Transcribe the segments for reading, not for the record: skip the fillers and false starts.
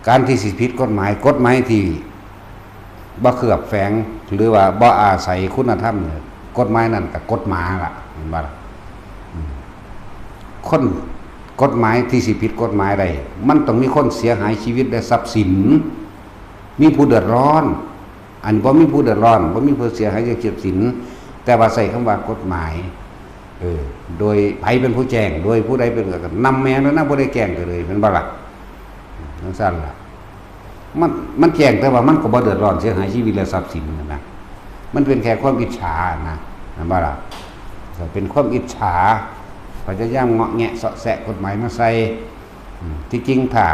การที่สิผิดกฎหมายที่บ่เคลือบแฝงหรือว่าบ่อาศัยคุณธรรมเนี่ยกฎหมายนั่นก็กฎหมาล่ะเห็นบ่ล่ะคนกฎหมายที่สิผิดกฎหมายใดมันต้องมีคนเสียหายชีวิตและทรัพย์สินมีผู้เดือดร้อนอันบ่มีผู้เดือดร้อนบ่มีผู้เสียหายจากทรัพย์สินแต่ว่าใส่คำว่ากฎหมายโดยไผเป็นผู้แจ้งโดยผู้ใดเป็นก็นำแม่แล้วนะบ่ได้แจ้งก็เลยเป็นบ่ล่ะจังซั่นล่ะมันแจ้งแต่ว่ามันก็บ่เดือดร้อนเสียหายชีวิตและทรัพย์สินนะมันเป็นแค่ความอิจฉานะนั่นบ่ล่ะเป็นความอิจฉาพยายามเงาะแงะเสาะแสะกฎหมายมาใส่ที่จริงถ้า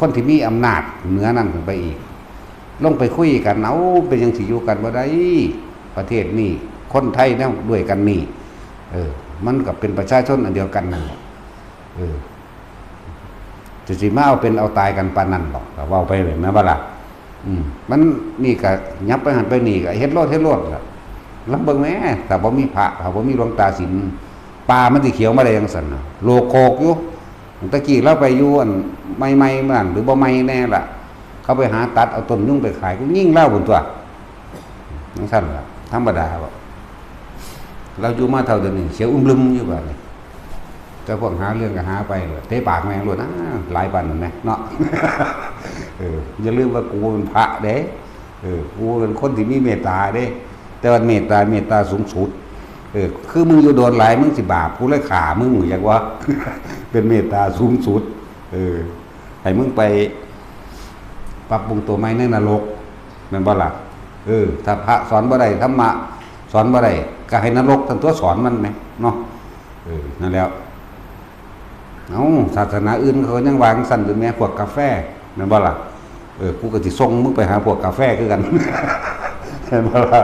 คนที่มีอำนาจเหนือนั้นขึ้นไปอีกลงไปคุยกันเอาเป็นจังสิอยู่กันบ่ได้ประเทศนี้คนไทยเนี่ยด้วยกันนี่มันก็เป็นประชาชนอันเดียวกันนั่นแหละจะสิมาเอาเป็นเอาตายกันปานนั้นหรอกเว้าไปแบบนั้นบ่ล่ะมันนี่ก็ยับไปหันไปนี่ก็เฮ็ดโลดล่ะลำเบิ่งแม่ถ้าบ่มีพระถ้าบ่มีหลวงตาศีลป่ามันสิเขียวมาได้จังซั่นน่ะโลกโคกอยู่ตะกี้เราไปอยู่อันใหม่ๆนั่นหรือบ่ใหม่แน่ล่ะเขาไปหาตัดเอาต้นยุ่งไปขายก็ยิ่งเล่าบนตัวจังซั่นล่ะธรรมดาบ่เราอยู่มาเท่าเดิมนี่เสียวอึมลึมอยู่บัดนี้แต่พวกหาเรื่องก็หาไปเตะปากแม่งโลดนะหลายปานนั่นแหละเนาะอย่าลืมว่ากูเป็นพระเด้กูเป็นคนที่มีเมตตาเด้แต่ว่าเมตตาสูงสุดคือมึงอยู่โดนหลายมึงสิบาปกูเลยฆ่ามึงอยากว่า เป็นเมตตาสูงสุดให้มึงไปปรับปรุงตัวใหม่ในนรกแม่นบ่ล่ะถ้าพระสอนบ่ได้ธรรมะสอนบ่ได้ก็ให้นรกทั้งตัวสอนมันแหมเนาะนั่นแล้วศาสนาอื่นเขายังวางสั่นอยู่แม่พวกกาแฟแม่นบ่ล่ะกูก็สิส่งมึงไปหาพวกกาแฟคือกันแม่นบ่ล่ะ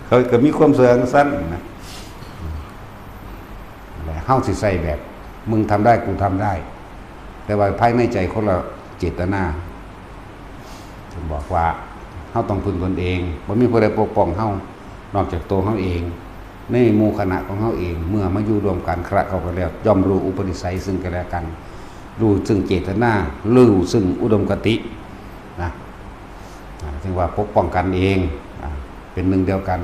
เขาก็มีความเสื่อมสั้นนะเฮาสิใส่แบบมึงทำได้กูทำได้แต่ว่าภายในใจคนละเจตนาผมบอกว่าเฮาต้องพึ่งตนเองบ่มีผู้ใดปกป้องเฮานอกจากตัวเฮาเองในหมู่คณะของเฮาเองเมื่อมาอยู่รวมกันคระเข้ากันแล้วย่อมรู้อุปนิสัยซึ่งกันและกันรู้ซึ่งเจตนารู้ซึ่งอุดมคตินะถึงว่าปกป้องกันเองเป็นหนึ่งเดียวกัน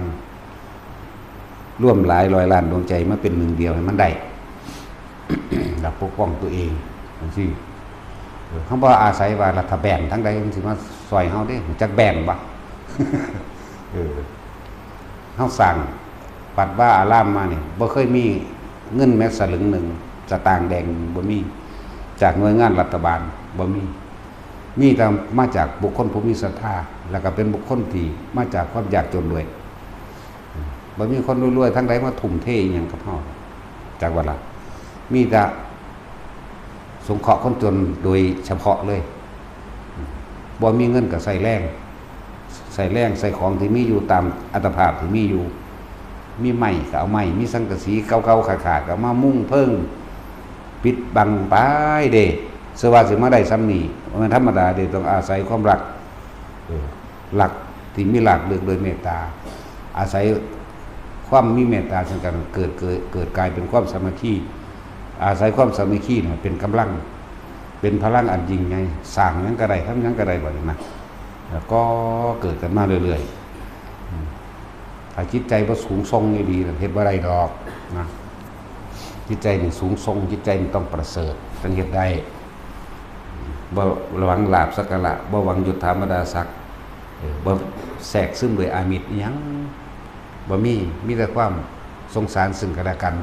ร่วมหลายร้อยล้านดวงใจมาเป็นหนึ่งเดียวให้มันได้ เราปกป้องตัวเองจังซี่เขาบอกอาศัยว่ารัฐแบ่งทั้งใดมันสิมาซอยเฮาได้จักแบ่งบ่ เฮาสั่งปัดว่าอารามมานี่บ่เคยมีเงินแม้สลึงหนึ่งสตางค์แดงบ่มีจากหน่วยงานรัฐบาลบ่มีแต่มาจากบุคคลผู้มีศรัทธาแล้วก็เป็นบุคคลที่มาจากความยากจนด้วยบ่มีคนรวยๆทั้งใดมาทุ่มเทอิหยังกับเฮาจากว่าล่ะมีแต่สงเคราะห์คนจนโดยเฉพาะเลยบ่มีเงินก็ใส่แรงใส่ของที่มีอยู่ตามอัตภาพที่มีอยู่มีไม้ก็เอาไม้มีสังกะสีเก่าๆขาดๆก็มามุ่งเพิ่งปิดบังไปเด้เสื้อว่าสิมาได้ซ้ำนี่มันธรรมดาเด้ต้องอาศัยความรักหลักที่มีหลักเลือกโดยเมตตาอาศัยความมีเมตตาซึ่งกันเกิดกลายเป็นความสามัคคีอาศัยความสามัคคีเนี่ยเป็นกำลังเป็นพลังอันยิ่งใหญ่สร้างหยังก็ได้ทำหยังก็ได้บ่นะแล้วก็เกิดกันมาเรื่อยๆถ้าจิตใจบ่สูงส่งดีๆเฮ็ดบ่ได้ดอกนะจิตใจนี่สูงส่งจิตใจนี่ต้องประเสริฐถึงเฮ็ดได้บ่หวังลาภสักการะบ่หวังยุทธธรรมดาศักดิ์บ่แทรกซึมด้วยอามิตรอิหยังบ่มีแต่ความสงสารซึ่งกันและกัน